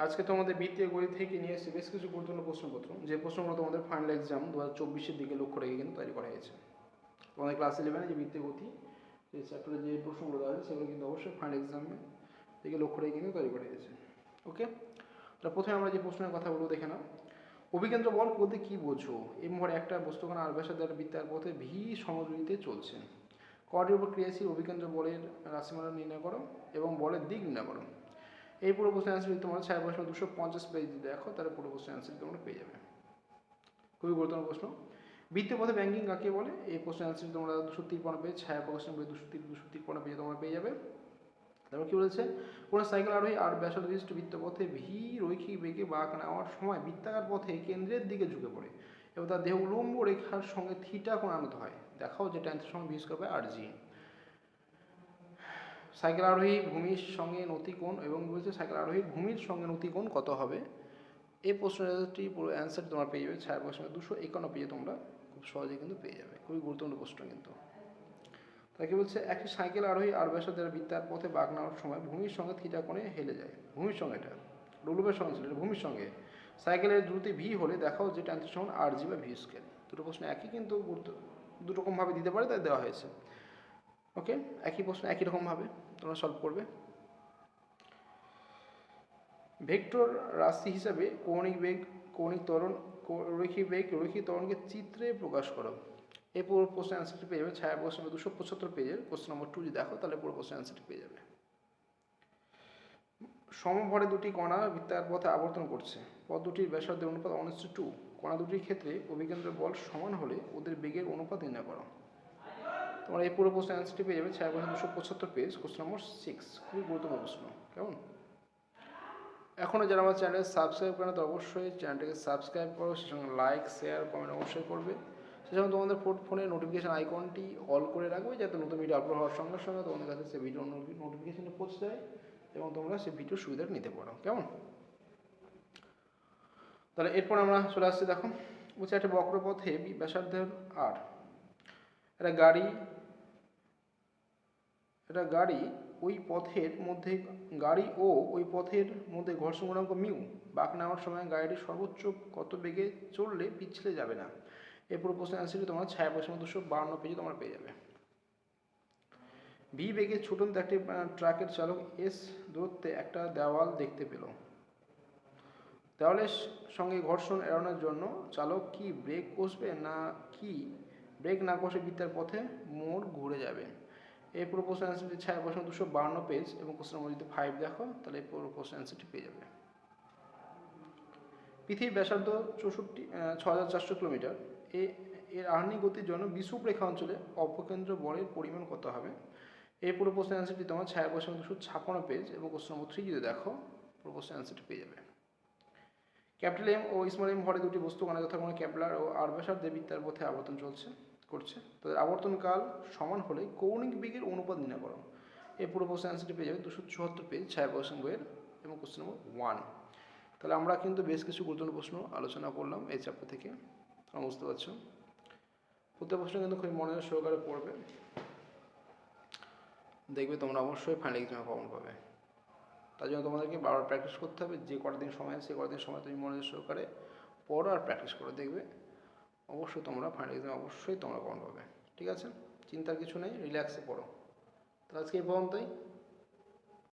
আজকে তোমাদের বৃত্তীয় গণিত থেকে নিয়ে এসেছি বেশ কিছু গুরুত্বপূর্ণ প্রশ্নপত্র, যে প্রশ্নগুলো তোমাদের ফাইনাল এক্সাম 2024-এর দিকে লক্ষ্য রেখে কিন্তু তৈরি করা হয়েছে। তোমাদের ক্লাস 11 যে বৃত্তীয় গতি যে চ্যাপ্টারে যে প্রশ্নগুলো দেওয়া আছে সেগুলো কিন্তু অবশ্যই ফাইনাল এক্সামে দিকে লক্ষ্য রেখে কিন্তু তৈরি করা হয়েছে। ওকে, তাহলে প্রথমে আমরা যে প্রশ্নের কথা বলবো দেখে নাও। অভিকেন্দ্র বল বলতে কি বোঝো? এই মুহূর্তে একটা বস্তুকণা আর ব্যাসার্ধের বৃত্তার পথে ভি সমদূরত্বে চলছে। কটির উপর ক্রিয়াশীল অভিকেন্দ্র বলের রাশিমালা নির্ণয় করো এবং বলের দিক নির্ণয় করো। এই পুরো প্রশ্নের অ্যান্সার যদি তোমরা 4/250 পেজ দেখো তাহলে পুরো প্রশ্নের অ্যান্সার তোমরা পেয়ে যাবে। খুবই গুরুত্বপূর্ণ প্রশ্ন। বৃত্তীয় পথে ব্যাংকিং কাকে বলে? এই প্রশ্নের অ্যান্সার তোমরা 253 পেজ, ছায়া প্রকাশন বই 253 পেজে তোমরা পেয়ে যাবে। তারপর কি বলেছে? কোনো সাইকেল আরোহী আর ব্যাসার্ধ বিশিষ্ট বৃত্তপথে ভি রৈখিক বেগে বাঁক নেওয়ার সময় বৃত্তাকার পথে কেন্দ্রের দিকে ঝুঁকে পড়ে এবং তার দেহ উলম্ব রেখার সঙ্গে থিটা কোণ আনত হয়। দেখাও যে tan সমান v square by r g. Cycle আরোহী ভূমির সঙ্গে নতিকোণ এবং বলছে সাইকেল আরোহীর ভূমির সঙ্গে নতিকোণ কত হবে? এই প্রশ্নটি পুরো অ্যান্সার তোমরা পেয়ে যাবে 251 পেজে, তোমরা খুব সহজে কিন্তু পেয়ে যাবে। খুবই গুরুত্বপূর্ণ প্রশ্ন কিন্তু। তাকে বলছে একটি সাইকেল আরোহী আর ব্যাসার্ধের বৃত্তার পথে বাঁক নেওয়ার সময় ভূমির সঙ্গে থিটা কোণে হেলে যায়। ভূমির সঙ্গে, এটা রুলুপের সঙ্গে ছিল, এটা ভূমির সঙ্গে। সাইকেলের দ্রুতি ভি হলে দেখাও যে tan সমান আর জি বা ভি স্কয়ার। দুটো প্রশ্ন একই কিন্তু দুটো রকমভাবে দিতে পারে, তাই দেওয়া হয়েছে। ওকে, একই প্রশ্ন একই রকমভাবে তোমরা সলভ করবে। ভেক্টর রাশি হিসাবে কৌণিক বেগ, কৌণিক ত্বরণ, রৈখিক বেগ, রৈখিক ত্বরণকে চিত্রে প্রকাশ করো। এই পুরো প্রশ্নের অ্যান্সারটি পেয়ে যাবে ছায়া প্রশ্ন 275 পেজের কোশ্চেন নম্বর 2 যদি দেখো তাহলে পুরো প্রশ্নের অ্যান্সারটি পেয়ে যাবে। সমভরে দুটি কণা বৃত্তাকার পথে আবর্তন করছে। পথ দুটির ব্যাসার্ধের অনুপাত 1:2। কণা দুটির ক্ষেত্রে অভিকেন্দ্র বল সমান হলে ওদের বেগের অনুপাত নির্ণয় করো। তোমরা এই পুরো প্রশ্নের অ্যান্সারটি পেয়ে যাবে ছায়া প্রশ্ন 275 পেজ কোশ্চেন নম্বর 6। খুবই গুরুত্বপূর্ণ প্রশ্ন। কেমন? এখনও যারা আমার চ্যানেল সাবস্ক্রাইব করে না তো অবশ্যই চ্যানেলটাকে সাবস্ক্রাইব করো, সে সঙ্গে লাইক শেয়ার কমেন্ট অবশ্যই করবে। সে সঙ্গে তোমাদের ফোনে নোটিফিকেশান আইকনটি অল করে রাখবে, যাতে নতুন ভিডিও আপলোড হওয়ার সঙ্গে সঙ্গে তোমাদের কাছে সে ভিডিও নোটিফিকেশানটা পৌঁছে যায় এবং তোমরা সেই ভিডিওর সুবিধাটা নিতে পারো। কেমন? তাহলে এরপর আমরা চলে আসছি, দেখো বলছে একটা বক্রপথে ব্যাসার্ধের আর একটা গাড়ি ওই পথের মধ্যে ওই পথের মধ্যে ঘর্ষণ গুণাঙ্ক মিউ বাঁক নেওয়ার সময় গাড়িটি সর্বোচ্চ কত বেগে চললে পিছলে যাবে না। এই পুরো প্রশ্নের অ্যান্সারটি তোমরা ছায়া প্রশ্ন 252 পেজে তোমরা পেয়ে যাবে। ভি বেগে ছুটন্ত একটি ট্রাকের চালক এস দূরত্বে একটা দেওয়াল দেখতে পেল। দেওয়ালের সঙ্গে ঘর্ষণ এড়ানোর জন্য চালক কি ব্রেক না কষে বৃত্তের পথে মোড় ঘুরে যাবে। এই পুরো প্রশ্ন অ্যান্সারটি ছায়া প্রশ্ন 252 পেজ এবং কোশ্চেন নম্বর যদি 5 দেখো তাহলে এই পুরো প্রশ্ন অ্যান্সারটি পেয়ে যাবে। পৃথিবীর ব্যাসার্ধ 6400 কিলোমিটার। এর আহ্নিক গতির জন্য বিষুব রেখা অঞ্চলে অপকেন্দ্র বলের পরিমাণ কত হবে? এই পুরো প্রশ্ন অ্যান্সারটি তোমার ছায়া প্রশ্ন 256 পেজ এবং কোশ্চেন নম্বর 3 যদি দেখো পুরো প্রশ্ন অ্যান্সারটি পেয়ে যাবে। ক্যাপিটাল এম ও স্মল এম ভরে দুটি বস্তু কণা যথাক্রমে ক্যাপলার ও আর ব্যাসার্ধের বৃত্তার পথে আবর্তন করছে। তাদের আবর্তনকাল সমান হলে কৌণিক বেগের অনুপাত নির্ণয় করো। এই পুরো প্রশ্ন অ্যান্সারটি পেয়ে যাবে 274 পেজ ছায়া প্রশ্ন বইয়ের এবং কোশ্চেন নম্বর 1। তাহলে আমরা কিন্তু বেশ কিছু গুরুত্বপূর্ণ প্রশ্ন আলোচনা করলাম এই চ্যাপ্টার থেকে, তোমরা বুঝতে পারছো। প্রত্যেক প্রশ্ন কিন্তু খুবই মনোযোগ সহকারে পড়বে, দেখবে তোমরা অবশ্যই ফাইনাল এক্সামে কমন পাবে। তার জন্য তোমাদেরকে বারবার প্র্যাকটিস করতে হবে। যে কটা দিন সময় আছে সে কটা দিন সময় তুমি মনোযোগ সহকারে পড়ো আর প্র্যাকটিস করে দেখবে অবশ্যই তোমরা ফাইনাল এক্সামে অবশ্যই তোমরা কমন পাবে। ঠিক আছে, চিন্তার কিছু নেই, রিল্যাক্সে পড়ো। তো আজকে এই পর্যন্তই।